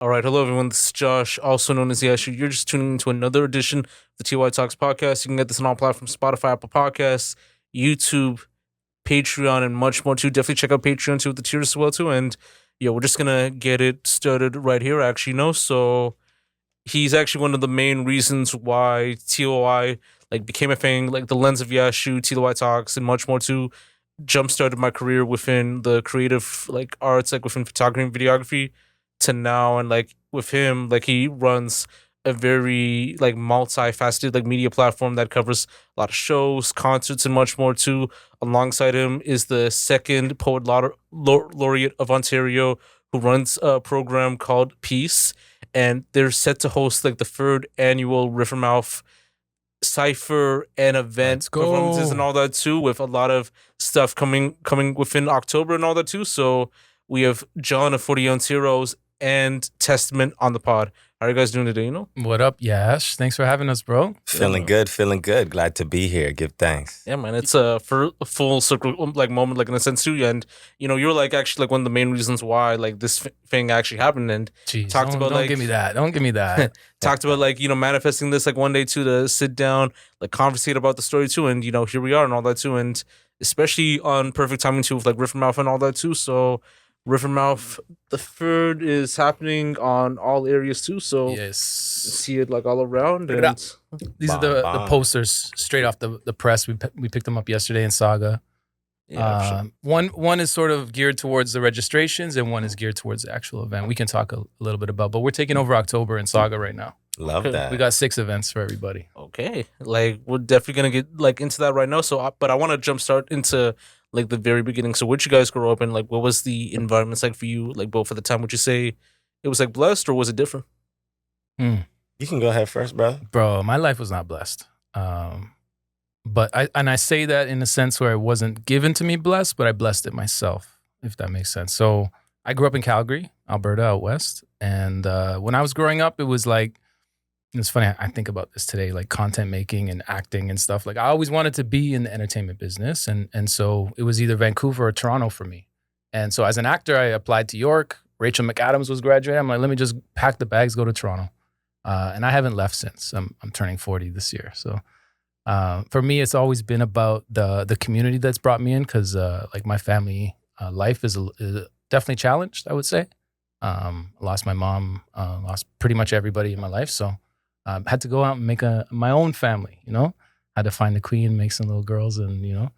All right, hello everyone. This is Josh, also known as Yashu. You're just tuning into another edition of the TLOY Talks podcast. You can get this on all platforms: Spotify, Apple Podcasts, YouTube, Patreon, and much more too. Definitely check out Patreon too with the tiers as well too. And yeah, we're just gonna get it started right here. Actually, no. So he's actually one of the main reasons why TLOI became a thing. Like the lens of Yashu, TLOI Talks, and much more too. Jump started my career within the creative arts, like within photography and videography to now. And with him, he runs a very multifaceted media platform that covers a lot of shows, concerts, and much more too. Alongside him is the second Poet Laureate of Ontario, who runs a program called Peace, and they're set to host the third annual Rivermouth cipher and event performances and all that too, with a lot of stuff coming within October and all that too. So we have John of 40 Ounce Heroes and Testament on the pod. How are you guys doing today? What up, Yash? Thanks for having us, bro. Feeling good. Glad to be here. Give thanks. Yeah, man. It's a full circle moment, in a sense too. And you're actually one of the main reasons why this thing actually happened. And Jeez, don't give me that. Don't give me that. Talked about manifesting this one day too, to sit down, conversate about the story too. And here we are and all that too. And especially on perfect timing too, with Rivermouth and all that too. So Rivermouth, the third is happening on all areas too. So yes, see it all around. And these are the posters straight off the press. We picked them up yesterday in Saga. Yeah, sure. One is sort of geared towards the registrations, and one is geared towards the actual event. We can talk a little bit about, but we're taking over October in Saga right now. Love that. We got 6 events for everybody. Okay, we're definitely gonna get into that right now. So, but I want to jumpstart into the very beginning. So, where'd you guys grow up, and what was the environments for you, both at the time? Would you say it was blessed, or was it different? You can go ahead first, brother. Bro, my life was not blessed. But I say that in a sense where it wasn't given to me blessed, but I blessed it myself, if that makes sense. So I grew up in Calgary, Alberta, out west. And when I was growing up, it was it's funny, I think about this today, content making and acting and stuff. I always wanted to be in the entertainment business. And so it was either Vancouver or Toronto for me. And so as an actor, I applied to York. Rachel McAdams was graduating. I'm like, let me just pack the bags, go to Toronto. And I haven't left since. I'm turning 40 this year. So for me, it's always been about the community that's brought me in, because my family life is definitely challenged, I would say. Lost my mom, lost pretty much everybody in my life. So had to go out and make my own family, Had to find the queen, make some little girls, and,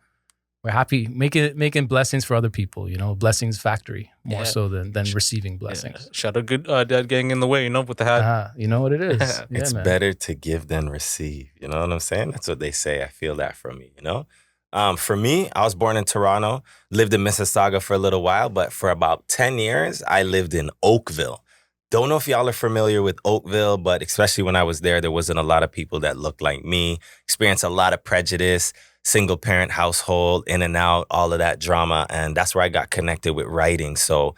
we're happy making blessings for other people, blessings factory more so than receiving blessings. Yeah. Shout out good dad gang in the way, with the hat. You know what it is. It's better to give than receive. You know what I'm saying? That's what they say. I feel that from me, For me, I was born in Toronto, lived in Mississauga for a little while, but for about 10 years, I lived in Oakville. Don't know if y'all are familiar with Oakville, but especially when I was there wasn't a lot of people that looked like me, experienced a lot of prejudice, single parent household, in and out, all of that drama. And that's where I got connected with writing. So,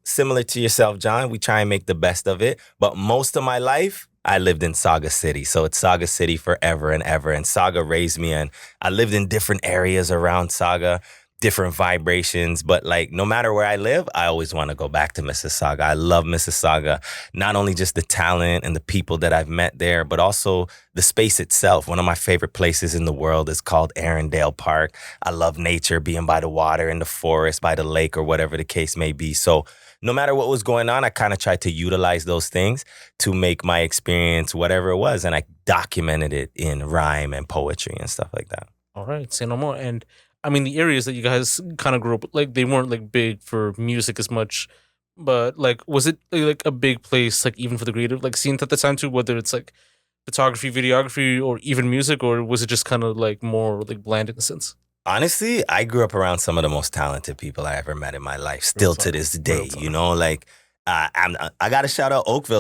similar to yourself, John, we try and make the best of it. But most of my life, I lived in Saga City. So it's Saga City forever and ever. And Saga raised me, and I lived in different areas around Saga, different vibrations. But no matter where I live, I always want to go back to Mississauga. I love Mississauga, not only just the talent and the people that I've met there, but also the space itself. One of my favorite places in the world is called Arundel Park. I love nature, being by the water, in the forest, by the lake, or whatever the case may be. So no matter what was going on, I kind of tried to utilize those things to make my experience whatever it was. And I documented it in rhyme and poetry and stuff like that. All right, say no more. And I mean, the areas that you guys kind of grew up, they weren't big for music as much, but was it a big place, even for the creative scenes at the time too, whether it's photography, videography, or even music, or was it just kind of more bland in a sense? Honestly, I grew up around some of the most talented people I ever met in my life, still to this day, I got to shout out Oakville,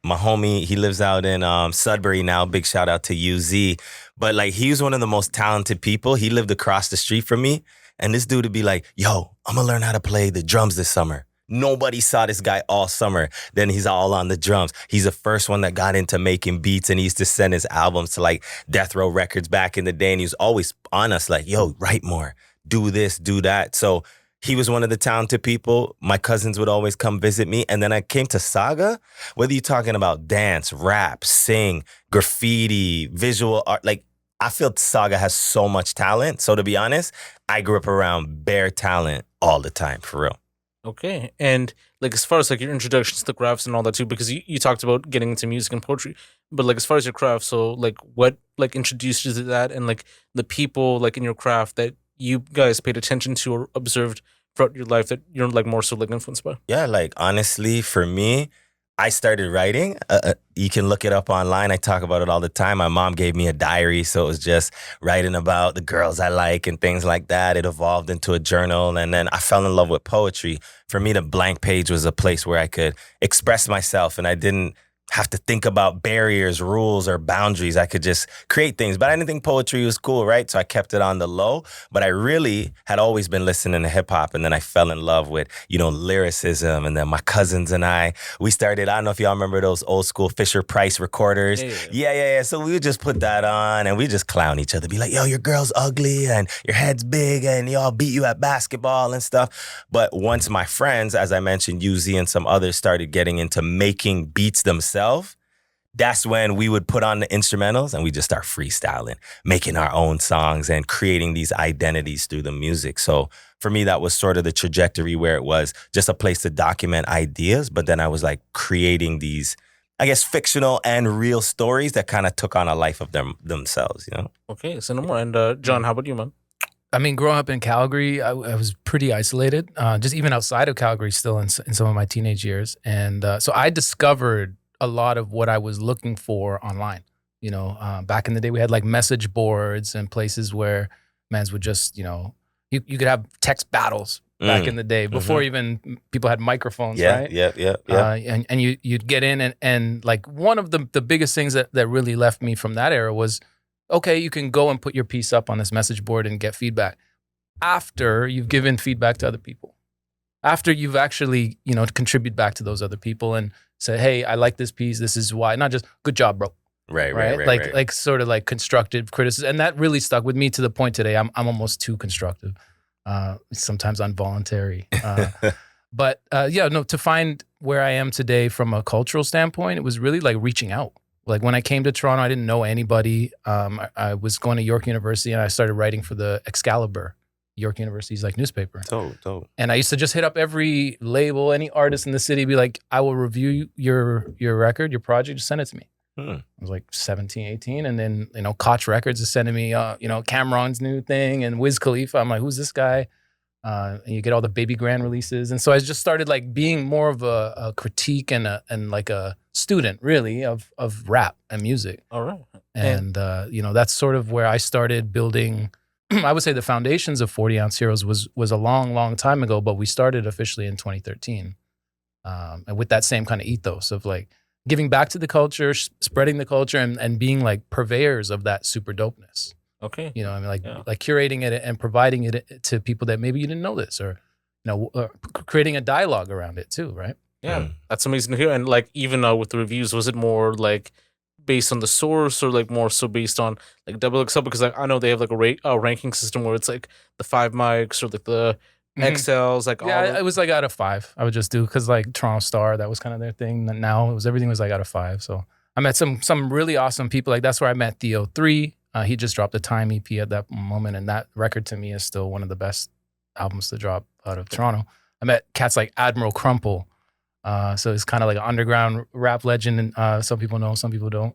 my homie, he lives out in Sudbury now, big shout out to UZ, but he was one of the most talented people. He lived across the street from me, and this dude would be like, yo, I'm gonna learn how to play the drums this summer. Nobody saw this guy all summer. Then he's all on the drums. He's the first one that got into making beats, and he used to send his albums to Death Row Records back in the day, and he was always on us yo, write more, do this, do that. So He was one of the talented people. My cousins would always come visit me. And then I came to Saga, whether you're talking about dance, rap, sing, graffiti, visual art, like I feel Saga has so much talent. So to be honest, I grew up around bare talent all the time, for real. Okay. And like as far as like your introduction to the crafts and all that too, because you talked about getting into music and poetry, but like as far as your craft, so like what like introduced you to that, and like the people like in your craft that you guys paid attention to or observed throughout your life that you're like more so like influenced by? Yeah, like honestly, for me, I started writing. You can look it up online. I talk about it all the time. My mom gave me a diary, so it was just writing about the girls I like and things like that. It evolved into a journal, and then I fell in love with poetry. For me, the blank page was a place where I could express myself, and I didn't have to think about barriers, rules, or boundaries. I could just create things. But I didn't think poetry was cool, right? So I kept it on the low. But I really had always been listening to hip hop. And then I fell in love with, lyricism. And then my cousins and we started, I don't know if y'all remember those old school Fisher Price recorders. Yeah. So we would just put that on and we just clown each other. Be like, yo, your girl's ugly and your head's big and y'all beat you at basketball and stuff. But once my friends, as I mentioned, UZ and some others started getting into making beats themselves, that's when we would put on the instrumentals and we just start freestyling, making our own songs and creating these identities through the music. So for me, that was sort of the trajectory where it was just a place to document ideas. But then I was like creating these, I guess, fictional and real stories that kind of took on a life of themselves, Okay, so no more. And John, how about you, man? I mean, growing up in Calgary, I was pretty isolated, just even outside of Calgary still in some of my teenage years. And so I discovered a lot of what I was looking for online. Back in the day, we had like message boards and places where mans would just, you could have text battles back in the day before even people had microphones, right? Yeah. And you'd get in and like one of the biggest things that really left me from that era was, okay, you can go and put your piece up on this message board and get feedback after you've given feedback to other people. After you've actually, contribute back to those other people and say, hey, I like this piece. This is why. Not just good job, bro. Right. Like sort of like constructive criticism. And that really stuck with me to the point today. I'm almost too constructive. Sometimes involuntary. But to find where I am today from a cultural standpoint, it was really like reaching out. Like when I came to Toronto, I didn't know anybody. I was going to York University and I started writing for the Excalibur, York University's like newspaper. Dope. And I used to just hit up every label, any artist in the city, be like, I will review your record, your project, just send it to me. I was like 17, 18. And then, Koch Records is sending me, Cameron's new thing and Wiz Khalifa. I'm like, who's this guy? And you get all the Baby Grand releases. And so I just started like being more of a critique and like a student really of rap and music. All right. And, that's sort of where I started building. I would say the foundations of 40 Ounce Heroes was a long, long time ago, but we started officially in 2013. And with that same kind of ethos of like giving back to the culture, spreading the culture and being like purveyors of that super dopeness. Okay. Like curating it and providing it to people that maybe you didn't know this or creating a dialogue around it too, right? Yeah, that's amazing to hear. And like even with the reviews, was it more like based on the source or like more so based on like double XL? Because like I know they have like a ranking system where it's like the 5 mics or like the XLs, like it was like out of 5. I would just do because like Toronto Star, that was kind of their thing. And now everything was like out of 5. So I met some really awesome people. Like that's where I met Theo 3. He just dropped a Time EP at that moment, and that record to me is still one of the best albums to drop out of Toronto. I met cats like Admiral Crumple. So it's kind of like an underground rap legend, and some people know, some people don't.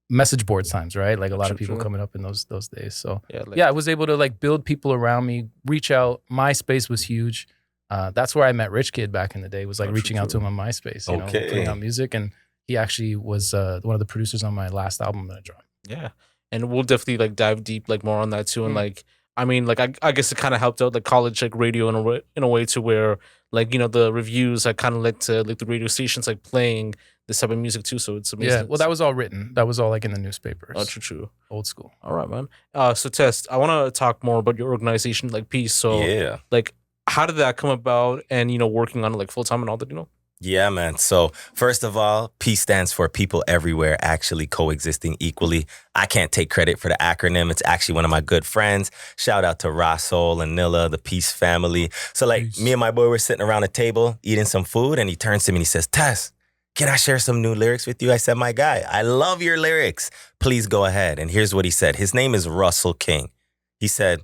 Message board times, right? Like a lot of people coming up in those days. So I was able to like build people around me, reach out. MySpace was huge. That's where I met Rich Kid back in the day. Was like reaching out to him on MySpace, putting out music, and he actually was one of the producers on my last album that I dropped. Yeah, and we'll definitely like dive deep like more on that too, and like. I mean, like, I guess it kind of helped out like college like radio in a way to where like the reviews like kind of led to like the radio stations like playing this type of music too. So it's amazing. Yeah, well, that was all written. That was all like in the newspapers. Oh, true. Old school. All right, man. So Test, I want to talk more about your organization like piece. So like, how did that come about? And working on it like full time and all that. Yeah, man. So, first of all, peace stands for people everywhere actually coexisting equally. I can't take credit for the acronym. It's actually one of my good friends. Shout out to Rasul and Nilla, the Peace family. So, like, Peace. me and my boy were sitting around a table eating some food, and he turns to me and he says, Tess, can I share some new lyrics with you? I said, my guy, I love your lyrics. Please go ahead. And here's what he said. His name is Russell King. He said,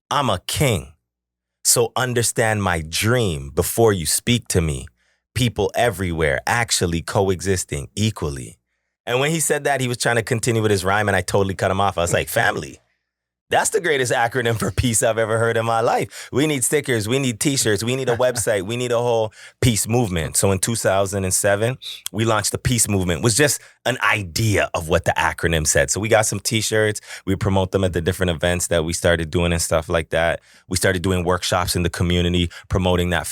I'm a king. So understand my dream before you speak to me. People everywhere actually coexisting equally. And when he said that, he was trying to continue with his rhyme, and I totally cut him off. I was like, family. That's the greatest acronym for peace I've ever heard in my life. We need stickers. We need t-shirts. We need a website. We need a whole peace movement. So in 2007, we launched the peace movement. It was just an idea of what the acronym said. So we got some t-shirts. We promote them at the different events that we started doing and stuff like that. We started doing workshops in the community, promoting that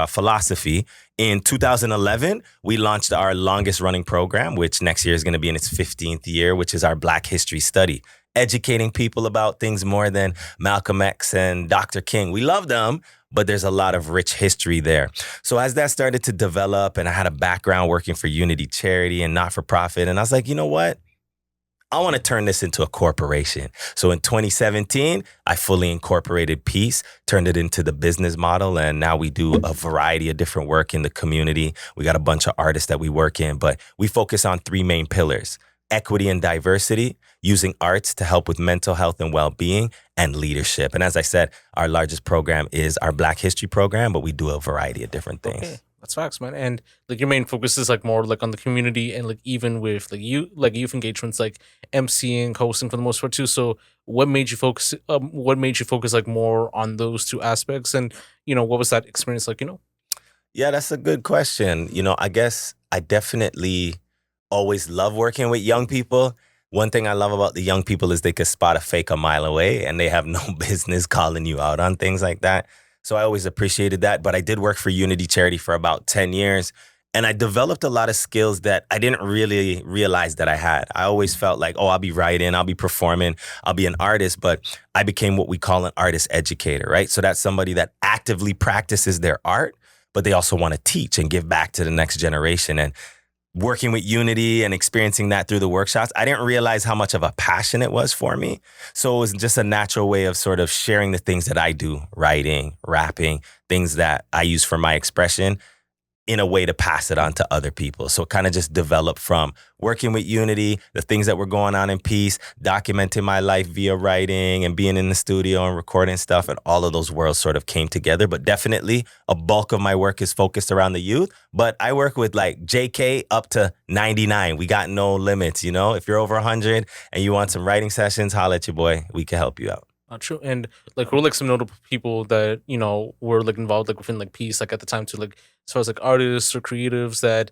philosophy. In 2011, we launched our longest running program, which next year is going to be in its 15th year, which is our Black History Study. Educating people about things more than Malcolm X and Dr. King. We love them, but there's a lot of rich history there. So as that started to develop, and I had a background working for Unity Charity and not-for-profit, and I was like, you know what? I want to turn this into a corporation. So in 2017, I fully incorporated Peace, turned it into the business model, and now we do a variety of different work in the community. We got a bunch of artists that we work in, but we focus on three main pillars: equity and diversity, using arts to help with mental health and well-being, and leadership. And as I said, our largest program is our Black History program, but we do a variety of different things. Okay, that's facts, man. And like your main focus is like more like on the community, and like even with like youth engagements, like emceeing, hosting for the most part too. So what made you focus? What made you focus like more on those two aspects? And what was that experience like? Yeah, that's a good question. I guess I definitely always love working with young people. One thing I love about the young people is they could spot a fake a mile away, and they have no business calling you out on things like that. So I always appreciated that. But I did work for Unity Charity for about 10 years, and I developed a lot of skills that I didn't really realize that I had. I always felt like, oh, I'll be writing, I'll be performing, I'll be an artist. But I became what we call an artist educator, right? So that's somebody that actively practices their art, but they also want to teach and give back to the next generation. And working with Unity and experiencing that through the workshops, I didn't realize how much of a passion it was for me. So it was just a natural way of sort of sharing the things that I do, writing, rapping, things that I use for my expression, in a way to pass it on to other people. So it kind of just developed from working with Unity, the things that were going on in Peace, documenting my life via writing and being in the studio and recording stuff, and all of those worlds sort of came together. But definitely a bulk of my work is focused around the youth. But I work with like JK up to 99. We got no limits, If you're over 100 and you want some writing sessions, holla at your boy. We can help you out. True. And like who are like some notable people that were like involved like within like Peace like at the time too, like as far as like artists or creatives that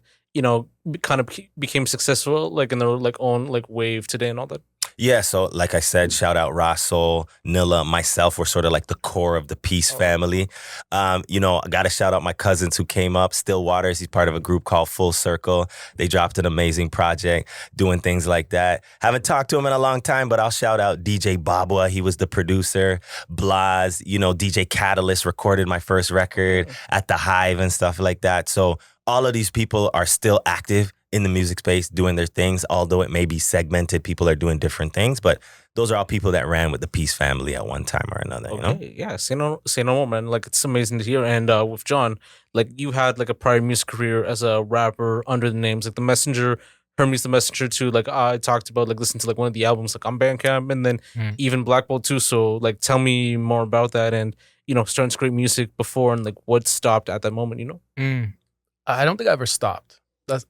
kind of became successful like in their like own like wave today and all that. Yeah, so like I said, shout out Rasul, Nilla, myself. We're sort of like the core of the Peace family. I got to shout out my cousins who came up. Still Waters, he's part of a group called Full Circle. They dropped an amazing project doing things like that. Haven't talked to him in a long time, but I'll shout out DJ Babwa. He was the producer. Blaz, DJ Catalyst recorded my first record at the Hive and stuff like that. So all of these people are still active in the music space doing their things, although it may be segmented. People are doing different things, but those are all people that ran with the Peace family at one time or another. Yeah, say no more, man. Like it's amazing to hear. And with Jawn, like you had like a prior music career as a rapper under the names like The Messenger, Hermes the Messenger too. Like I talked about like listening to like one of the albums like on Bandcamp, and then even Black Bolt too. So like tell me more about that, and starting to create music before, and like what stopped at that moment. I don't think I ever stopped. That's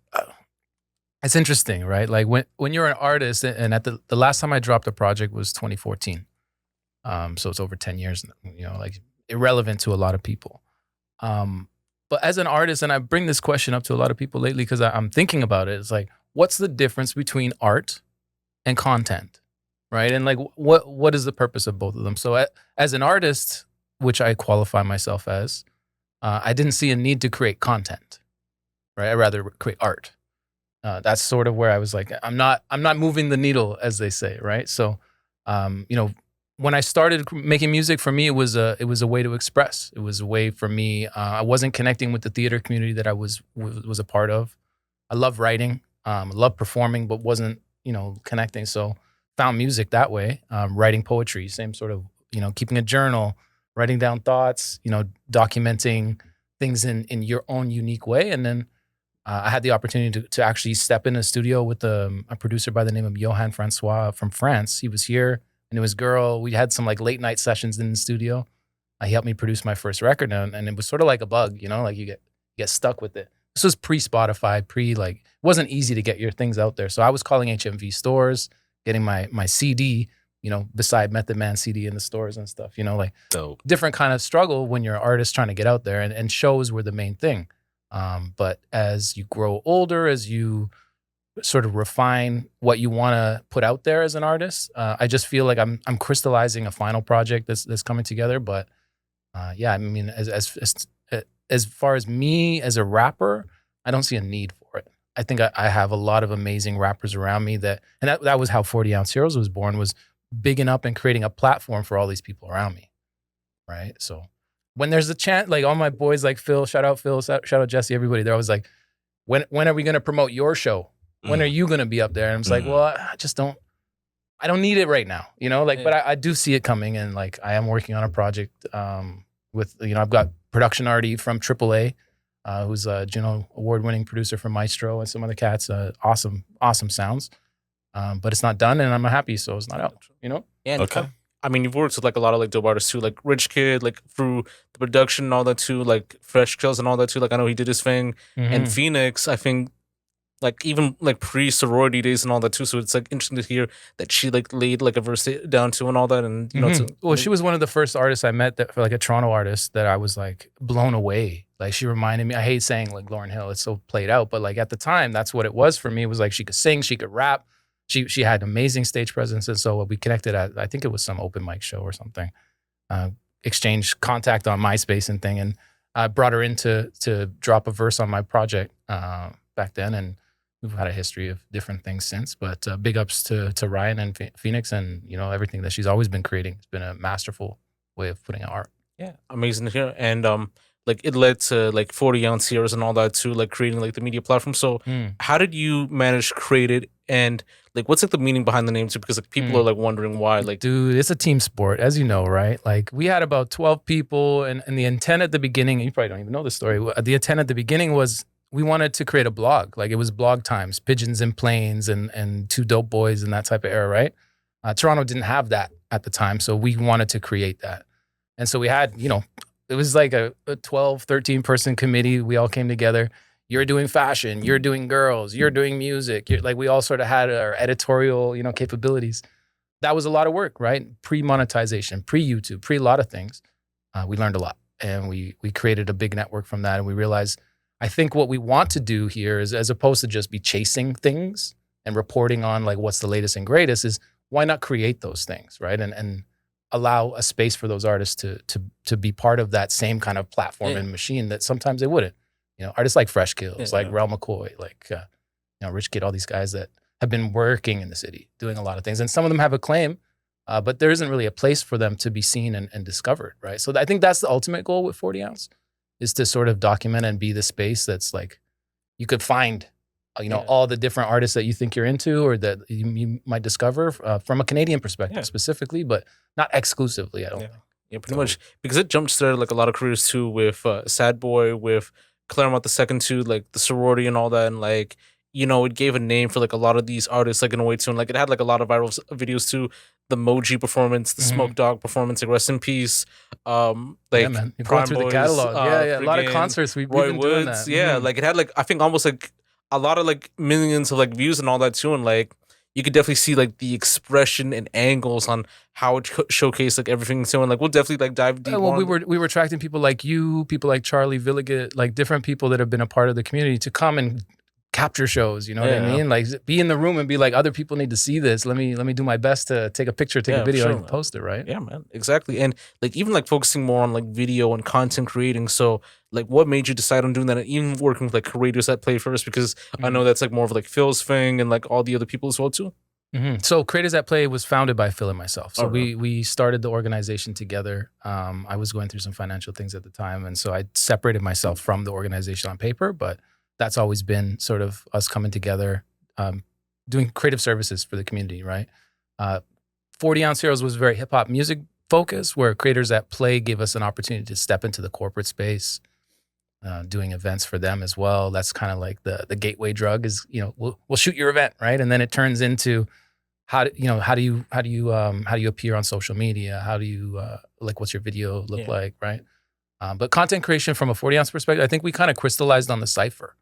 it's interesting, right? Like when you're an artist, and at the last time I dropped a project was 2014. So it's over 10 years, like irrelevant to a lot of people. But as an artist, and I bring this question up to a lot of people lately because I'm thinking about it. It's like, what's the difference between art and content, right? And like, what is the purpose of both of them? So as an artist, which I qualify myself as, I didn't see a need to create content, right? I'd rather create art. That's sort of where I was like, I'm not moving the needle, as they say, right? So, when I started making music, for me, it was a way to express. It was a way for me. I wasn't connecting with the theater community that I was a part of. I love writing, love performing, but wasn't, connecting. So found music that way, writing poetry, same sort of, keeping a journal, writing down thoughts, documenting things in your own unique way. And then I had the opportunity to actually step in a studio with a producer by the name of Johan Francois from France. He was here. And it was girl. We had some like late night sessions in the studio. He helped me produce my first record, and it was sort of like a bug, like you get stuck with it. This was pre-Spotify, it wasn't easy to get your things out there. So I was calling HMV stores, getting my CD, beside Method Man CD in the stores and stuff, So different kind of struggle when you're an artist trying to get out there, and shows were the main thing. But as you grow older, as you sort of refine what you want to put out there as an artist, I just feel like I'm crystallizing a final project that's coming together. But yeah, I mean, as far as me as a rapper, I don't see a need for it. I think I have a lot of amazing rappers around me that was how 40 Ounce Heroes was born, was bigging up and creating a platform for all these people around me, right? So when there's a chance, like all my boys, like Phil, shout out Jesse, everybody, they're always like, when are we going to promote your show? When are you going to be up there? And I'm just like, well, I don't need it right now, but I do see it coming. And like, I am working on a project with, I've got production already from AAA, who's a Juno award-winning producer for Maestro and some other cats, awesome sounds. But it's not done and I'm not happy, so it's not out, And okay. I mean, you've worked with like a lot of like dope artists too, like Rich Kid, like through the production and all that too, like Fresh Kills and all that too. Like I know he did his thing. And Phoenix, I think, like even like pre-sorority days and all that too. So it's like interesting to hear that she like laid like a verse down too and all that. And well, she was one of the first artists I met that, for like a Toronto artist, that I was like blown away. Like she reminded me, I hate saying like Lauryn Hill, it's so played out, but like at the time, that's what it was for me. It was like she could sing, she could rap, she had amazing stage presence. And so we connected at, I think it was some open mic show or something, exchanged contact on MySpace and thing. And I brought her in to drop a verse on my project back then. And we've had a history of different things since, but big ups to Ryan and Phoenix, and everything that she's always been creating. It's been a masterful way of putting out art. Yeah, amazing to hear. And like it led to like 40 Ounce Heroes and all that too, like creating like the media platform. So how did you manage to create it, and like what's like the meaning behind the name too? Because like people are like wondering why. Like, dude, it's a team sport, as you know, right? Like we had about 12 people, and the intent at the beginning, and you probably don't even know this story. The intent at the beginning was, we wanted to create a blog. Like it was blog times, pigeons and planes, and two dope boys and that type of era, right? Toronto didn't have that at the time, so we wanted to create that. And so we had, it was like a 12, 13 person committee. We all came together. You're doing fashion, you're doing girls, you're doing music. Like we all sort of had our editorial, capabilities. That was a lot of work, right? Pre-monetization, pre-YouTube, pre a lot of things. We learned a lot, and we created a big network from that. And we realized, I think what we want to do here is, as opposed to just be chasing things and reporting on like what's the latest and greatest, is why not create those things, right? And allow a space for those artists to be part of that same kind of platform and machine that sometimes they wouldn't. Artists like Fresh Kills, like Rel McCoy, like Rich Kid, all these guys that have been working in the city, doing a lot of things, and some of them have acclaim, but there isn't really a place for them to be seen and discovered, right? So I think that's the ultimate goal with 40 Ounce. Is to sort of document and be the space that's like, you could find, all the different artists that you think you're into, or that you might discover from a Canadian perspective specifically, but not exclusively, I don't think. Yeah, pretty much. Because it jump-started like a lot of careers too, with Sad Boy, with Claremont the Second too, like the sorority and all that. And like, it gave a name for like a lot of these artists, like in a way too. And like it had like a lot of viral videos too. The Moji performance, the Smoke Dog performance, like rest in peace. Like yeah, man. You're going through the catalog. A lot of concerts we've been doing that. Yeah, like it had like, I think almost like a lot of like millions of like views and all that too. And like you could definitely see like the expression and angles on how it showcased like everything. So, and like we'll definitely like dive deep. Well, we were attracting people like you, people like Charlie Villiget, like different people that have been a part of the community to come and capture shows, what I mean? Like be in the room and be like, other people need to see this. Let me do my best to take a picture, take a video, and post it, right? Yeah, man, exactly. And like even like focusing more on like video and content creating. So like what made you decide on doing that, and even working with like creators that play first? Because I know that's like more of like Phil's thing and like all the other people as well too. So Creators at Play was founded by Phil and myself. So Oh, really? we started the organization together. I was going through some financial things at the time. And so I separated myself from the organization on paper, but that's always been sort of us coming together, doing creative services for the community, right? 40 Ounce Heroes was very hip hop music focused, where Creators at Play gave us an opportunity to step into the corporate space, doing events for them as well. That's kind of like the gateway drug is, we'll shoot your event, right? And then it turns into how do you appear on social media? How do you what's your video look like, right? But content creation from a 40 Ounce perspective, I think we kind of crystallized on the cipher.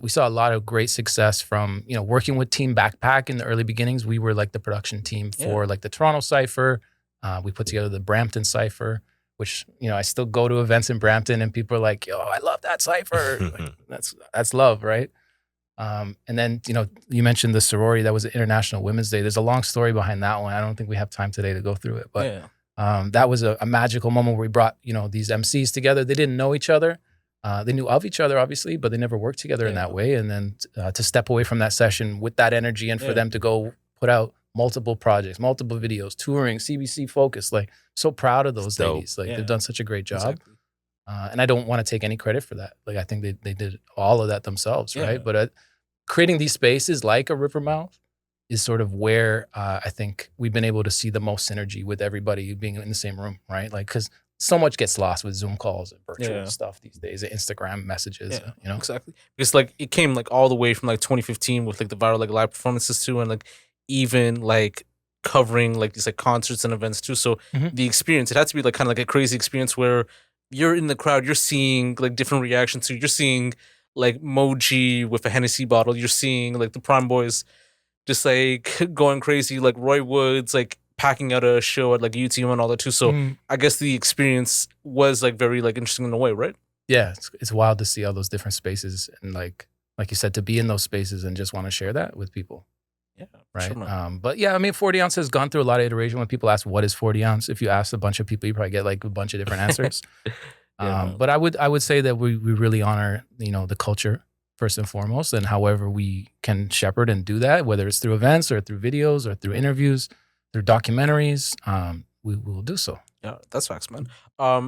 We saw a lot of great success from working with Team Backpack in the early beginnings. We were like the production team for like the Toronto Cypher. We put together the Brampton Cypher, which I still go to events in Brampton and people are like, "Yo, I love that Cypher." Like, that's love, right? And then, you mentioned the sorority. That was International Women's Day. There's a long story behind that one. I don't think we have time today to go through it. But that was a magical moment where we brought, these MCs together. They didn't know each other. They knew of each other, obviously, but they never worked together in that way. And then to step away from that session with that energy and for them to go put out multiple projects, multiple videos, touring, CBC Focus. Like, so proud of those ladies. Like, they've done such a great job. Exactly. And I don't want to take any credit for that. Like, I think they did all of that themselves, right? But creating these spaces like a Rivermouth is sort of where I think we've been able to see the most synergy with everybody being in the same room, right? Like, because so much gets lost with Zoom calls and virtual stuff these days, Instagram messages, Exactly. Because like it came like all the way from like 2015 with like the viral like live performances too, and like even like covering like these like concerts and events too. So the experience, it had to be like kind of like a crazy experience where you're in the crowd, you're seeing like different reactions. So you're seeing like Moji with a Hennessy bottle, you're seeing like the Prime Boys just like going crazy, like Roy Woods like packing out a show at like UTM and all that too. So I guess the experience was like very like interesting in a way, right? Yeah, it's wild to see all those different spaces and like you said, to be in those spaces and just want to share that with people. Yeah, right. Sure, but yeah, I mean, 40 Ounce has gone through a lot of iteration. When people ask what is 40 Ounce, if you ask a bunch of people, you probably get like a bunch of different answers. But I would say that we really honor the culture first and foremost, and however we can shepherd and do that, whether it's through events or through videos or through interviews, through documentaries, we will do so. Yeah, that's facts, man.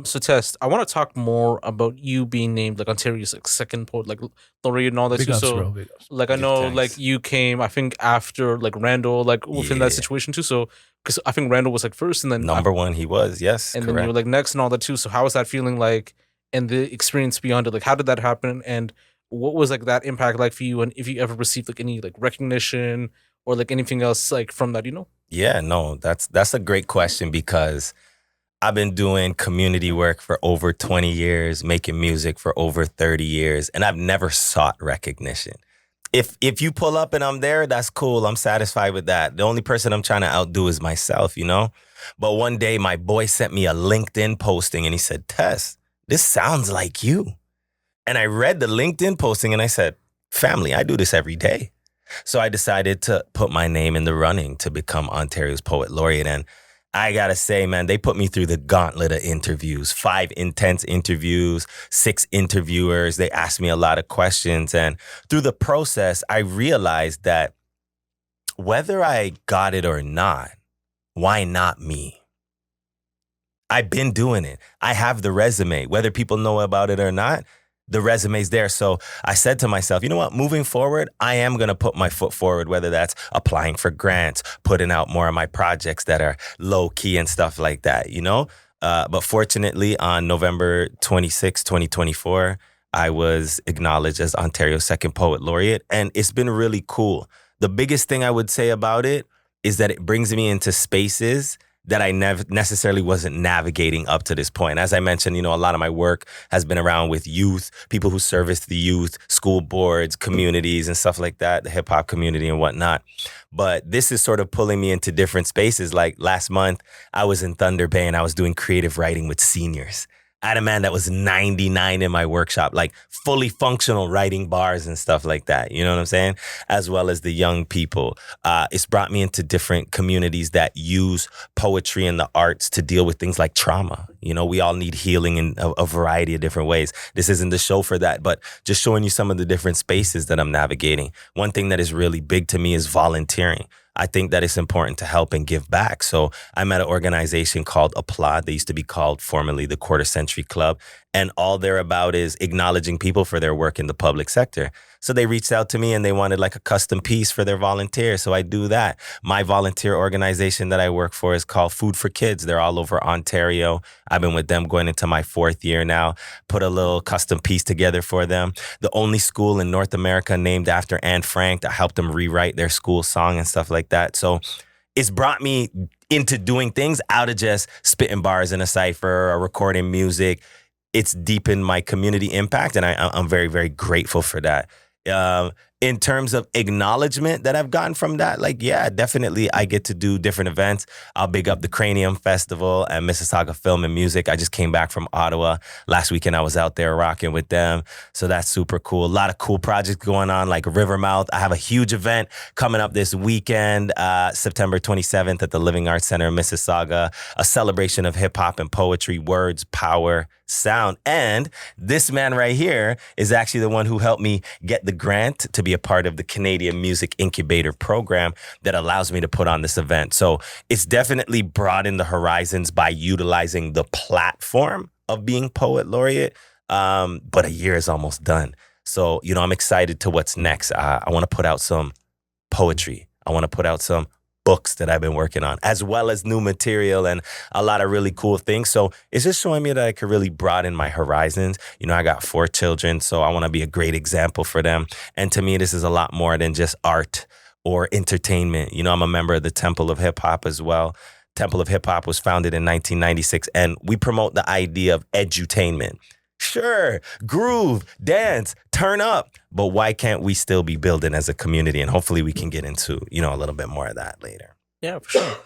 So Test, I want to talk more about you being named like Ontario's like second poet like laureate and all that Big too. ups, So bro, big ups. like I know like you came, I think after like Randall like within that situation too. So because I think Randall was like first and then number one he was, yes, and correct. then you were like next and all that too. So how was that feeling like, and the experience beyond it? Like how did that happen, and what was like that impact like for you, and if you ever received like any like recognition or like anything else like from that, Yeah, no, that's a great question, because I've been doing community work for over 20 years, making music for over 30 years, and I've never sought recognition. If you pull up and I'm there, that's cool. I'm satisfied with that. The only person I'm trying to outdo is myself, But one day my boy sent me a LinkedIn posting and he said, "Tess, this sounds like you." And I read the LinkedIn posting and I said, "Family, I do this every day." So I decided to put my name in the running to become Ontario's Poet Laureate. And I gotta say, man, they put me through the gauntlet of interviews, 5 intense interviews, 6 interviewers. They asked me a lot of questions. And through the process, I realized that whether I got it or not, why not me? I've been doing it. I have the resume. Whether people know about it or not, the resume's there. So I said to myself, you know what, moving forward, I am going to put my foot forward, whether that's applying for grants, putting out more of my projects that are low key and stuff like that, But fortunately, on November 26, 2024, I was acknowledged as Ontario's second Poet Laureate. And it's been really cool. The biggest thing I would say about it is that it brings me into spaces that I never necessarily wasn't navigating up to this point. As I mentioned, a lot of my work has been around with youth, people who service the youth, school boards, communities and stuff like that, the hip hop community and whatnot. But this is sort of pulling me into different spaces. Like last month, I was in Thunder Bay and I was doing creative writing with seniors. I had a man that was 99 in my workshop, like fully functional, writing bars and stuff like that. You know what I'm saying? As well as the young people. It's brought me into different communities that use poetry and the arts to deal with things like trauma. You know, we all need healing in a variety of different ways. This isn't the show for that, but just showing you some of the different spaces that I'm navigating. One thing that is really big to me is volunteering. I think that it's important to help and give back. So I'm at an organization called Applaud. They used to be called formerly the Quarter Century Club. And all they're about is acknowledging people for their work in the public sector. So they reached out to me and they wanted like a custom piece for their volunteers. So I do that. My volunteer organization that I work for is called Food for Kids. They're all over Ontario. I've been with them going into my 4th year now. Put a little custom piece together for them. The only school in North America named after Anne Frank. I helped them rewrite their school song and stuff like that. So it's brought me into doing things out of just spitting bars in a cipher or recording music. It's deepened my community impact, and I'm very, very grateful for that. In terms of acknowledgement that I've gotten from that, like, yeah, definitely I get to do different events. I'll big up the Cranium Festival and Mississauga Film and Music. I just came back from Ottawa. Last weekend I was out there rocking with them. So that's super cool. A lot of cool projects going on, like Rivermouth. I have a huge event coming up this weekend, September 27th at the Living Arts Center in Mississauga, a celebration of hip hop and poetry, words, power, sound. And this man right here is actually the one who helped me get the grant to be a part of the Canadian Music Incubator program that allows me to put on this event. So it's definitely broadened the horizons by utilizing the platform of being Poet Laureate. But a year is almost done. So, you know, I'm excited to what's next. I want to put out some poetry. I want to put out some books that I've been working on, as well as new material and a lot of really cool things. So it's just showing me that I could really broaden my horizons. You know, I got 4 children, so I want to be a great example for them. And to me, this is a lot more than just art or entertainment. You know, I'm a member of the Temple of Hip Hop as well. Temple of Hip Hop was founded in 1996, and we promote the idea of edutainment. Sure, groove, dance, turn up. But why can't we still be building as a community? And hopefully we can get into, you know, a little bit more of that later. Yeah, for sure.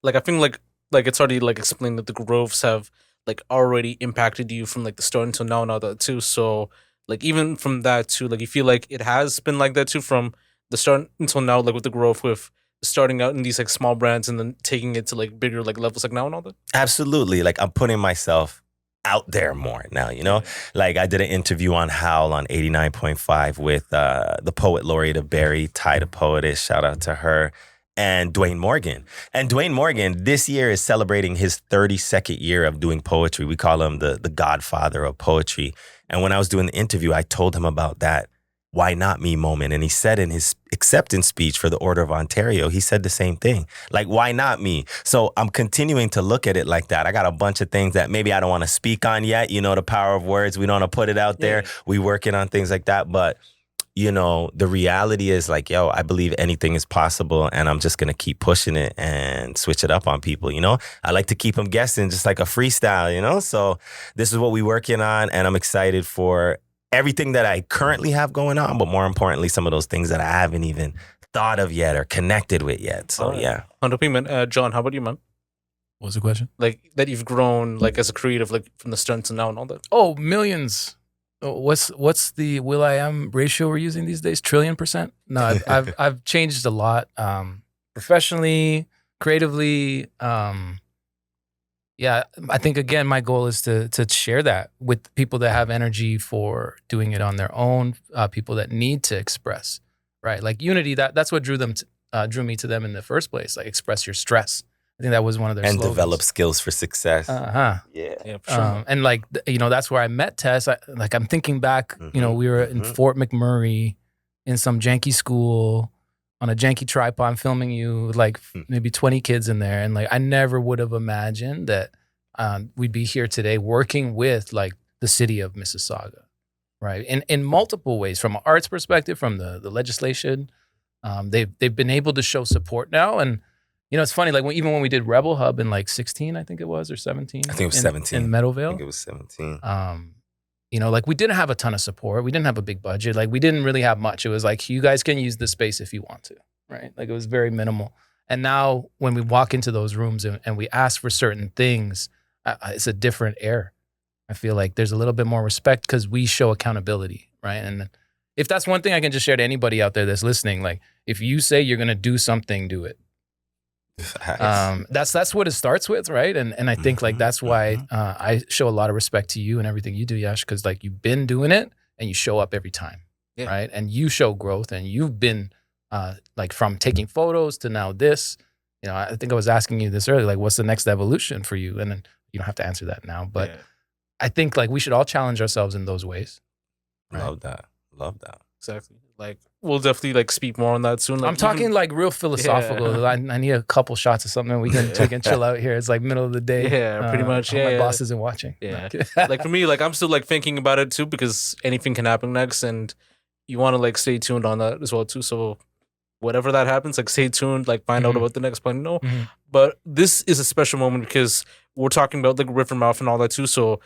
Like, I think like it's already like explained that the groves have like already impacted you from like the start until now and all that too. So like even from that too, like you feel like it has been like that too from the start until now, like with the growth, with starting out in these like small brands and then taking it to like bigger like levels like now and all that. Absolutely. Like I'm putting myself out there more now, you know? Like I did an interview on Howl on 89.5 with the Poet Laureate of Barrie, Ty the Poetess, shout out to her, and Dwayne Morgan. And Dwayne Morgan this year is celebrating his 32nd year of doing poetry. We call him the godfather of poetry. And when I was doing the interview, I told him about that why not me moment. And he said in his acceptance speech for the Order of Ontario, he said the same thing. Like, why not me? So I'm continuing to look at it like that. I got a bunch of things that maybe I don't want to speak on yet. You know, the power of words. We don't want to put it out there. Yeah. We working on things like that. But, you know, the reality is like, yo, I believe anything is possible. And I'm just going to keep pushing it and switch it up on people. You know, I like to keep them guessing, just like a freestyle, you know. So this is what we working on. And I'm excited for everything that I currently have going on, but more importantly, some of those things that I haven't even thought of yet or connected with yet. So, yeah. 100%, man. John, how about you, man? What was the question? Like that you've grown like as a creative, like from the start to now and all that. Oh, millions. What's the Will.i.am ratio we're using these days? 1,000,000,000%? No, I've changed a lot, professionally, creatively. Yeah, I think, again, my goal is to share that with people that have energy for doing it on their own, people that need to express, right? Like Unity, that's what drew me to them in the first place, like express your stress. I think that was one of their slogans. And develop skills for success. Uh-huh. Yeah, for sure. And like, you know, that's where I met Tess. I'm thinking back, you know, we were in Fort McMurray in some janky school on a janky tripod. I'm filming you, like maybe 20 kids in there. And like, I never would have imagined that we'd be here today working with like the city of Mississauga, right? In multiple ways, from an arts perspective, from the legislation. They've been able to show support now. And, you know, it's funny, like even when we did Rebel Hub in like 16, I think it was, or 17. I think it was 17. In Meadowvale. I think it was 17. You know, like we didn't have a ton of support. We didn't have a big budget. Like we didn't really have much. It was like, you guys can use this space if you want to, right? Like it was very minimal. And now when we walk into those rooms and we ask for certain things, it's a different air. I feel like there's a little bit more respect because we show accountability, right? And if that's one thing I can just share to anybody out there that's listening, like if you say you're gonna do something, do it. That's what it starts with, right? And I think like that's why I show a lot of respect to you and everything you do, Yash, because like you've been doing it and you show up every time, right? And you show growth, and you've been like from taking photos to now this. You know, I think I was asking you this earlier, like what's the next evolution for you? And then you don't have to answer that now, but I think like we should all challenge ourselves in those ways. Right? Love that. Exactly. Like we'll definitely like speak more on that soon. Like, I'm talking like real philosophical. I need a couple shots of something we can chill out here. It's like middle of the day. Yeah, pretty much. Yeah, my boss isn't watching. Yeah. Like for me, like I'm still like thinking about it too, because anything can happen next, and you want to like stay tuned on that as well too. So whatever that happens, like stay tuned, like find out about the next plan. No, but this is a special moment because we're talking about like Rivermouth and all that too. So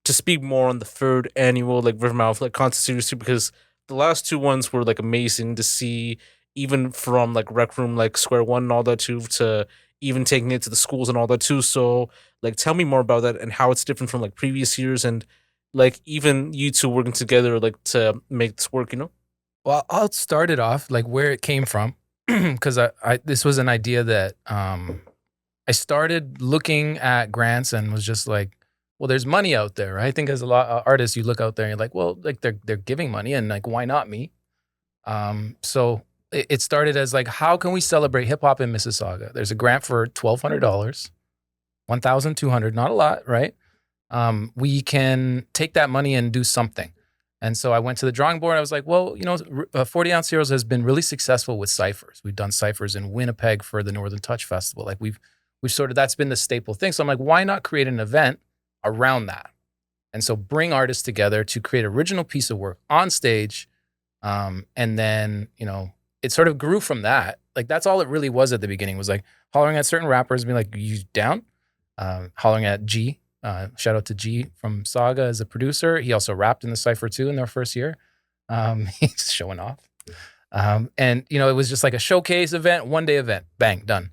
to speak more on the third annual like Rivermouth like concert series too, because the last two ones were like amazing to see, even from like Rec Room, like Square One and all that too, to even taking it to the schools and all that too. So like tell me more about that and how it's different from like previous years, and like even you two working together like to make this work, you know? Well, I'll start it off like where it came from, because I this was an idea that I started looking at grants and was just like, well, there's money out there, right? I think as a lot of artists, you look out there and you're like, well, like they're giving money, and like why not me? So it started as like, how can we celebrate hip hop in Mississauga? There's a grant for $1,200, $1,200, not a lot, right? We can take that money and do something. And so I went to the drawing board. I was like, well, you know, 40 Ounce Heroes has been really successful with ciphers. We've done ciphers in Winnipeg for the Northern Touch Festival. Like we've sort of, that's been the staple thing. So I'm like, why not create an event around that? And so bring artists together to create an original piece of work on stage. And then, you know, it sort of grew from that. Like that's all it really was at the beginning, was like hollering at certain rappers and being like, you down? Hollering at G. Shout out to G from Saga as a producer. He also rapped in the cypher too in their first year. He's showing off. And, you know, it was just like a showcase event, one-day event. Bang, done.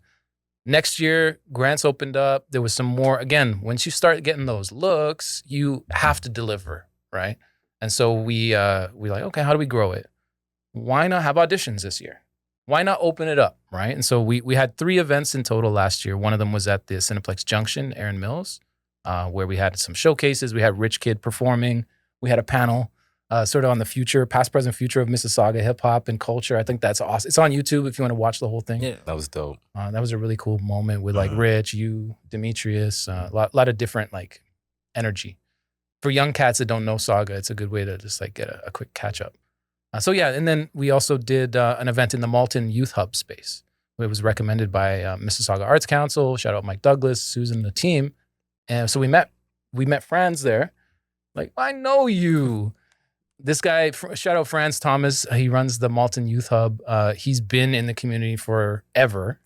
Next year, grants opened up. There was some more. Again, once you start getting those looks, you have to deliver, right? And so we like, okay, how do we grow it? Why not have auditions this year? Why not open it up, right? And so we had 3 events in total last year. One of them was at the Cineplex Junction, Aaron Mills, where we had some showcases. We had Rich Kid performing. We had a panel sort of on the future, past, present, future of Mississauga hip hop and culture. I think that's awesome. It's on YouTube if you want to watch the whole thing. Yeah, that was dope. That was a really cool moment with like Rich, you, Demetrius, a lot of different like energy. For young cats that don't know Saga, it's a good way to just like get a quick catch up. So yeah, and then we also did an event in the Malton Youth Hub space. It was recommended by Mississauga Arts Council. Shout out Mike Douglas, Susan, and the team. And so we met friends there. Like, I know you. This guy, shout out Franz Thomas. He runs the Malton Youth Hub. He's been in the community forever.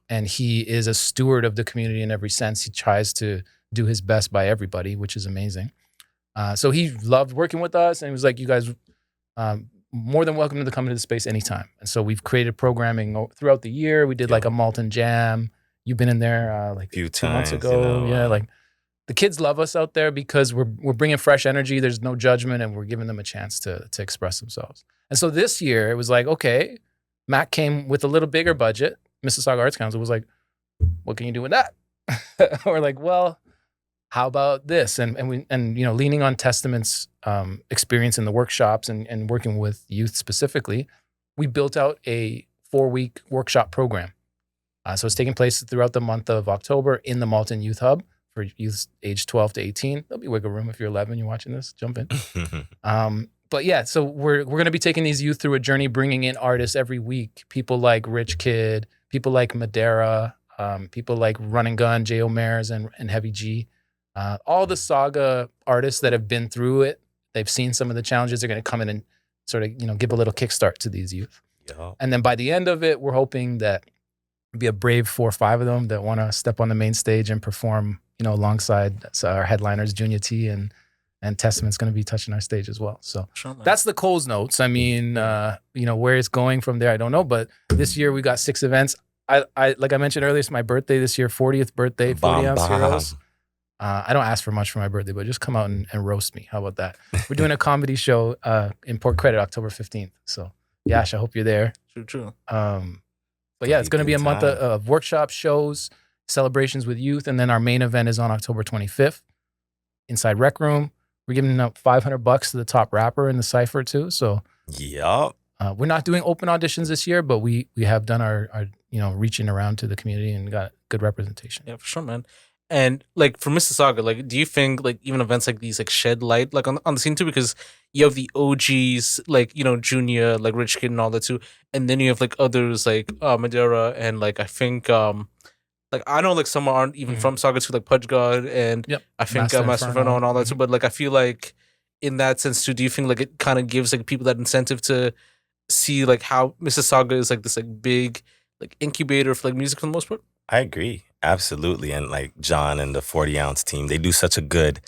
And he is a steward of the community in every sense. He tries to do his best by everybody, which is amazing. So he loved working with us, and he was like, you guys, more than welcome to come into the space anytime. And so we've created programming throughout the year. We did like a Malton Jam. You've been in there like few 2 months times, ago. you know, yeah, like the kids love us out there because we're bringing fresh energy. There's no judgment, and we're giving them a chance to express themselves. And so this year it was like, okay, Mac came with a little bigger budget. Mississauga Arts Council was like, what can you do with that? We're like, well, how about this? And you know, leaning on Testament's experience in the workshops and working with youth specifically, we built out a 4-week workshop program. So it's taking place throughout the month of October in the Malton Youth Hub for youth age 12 to 18. There'll be wiggle room if you're 11, you're watching this, jump in. But yeah, so we're going to be taking these youth through a journey, bringing in artists every week. People like Rich Kid, people like Madera, people like Run and Gun, J. O'Mears and Heavy G. All the Saga artists that have been through it, they've seen some of the challenges. They're going to come in and sort of, you know, give a little kickstart to these youth. Yeah. And then by the end of it, we're hoping that be a brave 4 or 5 of them that want to step on the main stage and perform, you know, alongside our headliners, Junior T and Testament's going to be touching our stage as well. So that's the Coles notes. I mean, you know, where it's going from there, I don't know. But this year we got 6 events. I like I mentioned earlier, it's my birthday this year, 40th birthday, 40 Ounce Heroes. I don't ask for much for my birthday, but just come out and roast me. How about that? We're doing a comedy show in Port Credit October 15th. So, Yash, I hope you're there. True. But yeah, it's going to be a month of workshops, shows, celebrations with youth. And then our main event is on October 25th inside Rec Room. We're giving out $500 to the top rapper in the cypher too. So Yup. we're not doing open auditions this year, but we have done our reaching around to the community and got good representation. Yeah, for sure, man. And like for Mississauga, like do you think like even events like these like shed light like on the scene too? Because you have the OGs like Junior, like Rich Kid and all that too, and then you have like others like Madeira and like I think like I know like some aren't even from Saga too, like Pudge God and I think Master Inferno and all that too. But like I feel like in that sense too, do you think like it kind of gives like people that incentive to see like how Mississauga is like this like big like incubator for like music for the most part? I agree. Absolutely. And like John and the 40 ounce team, they do such a good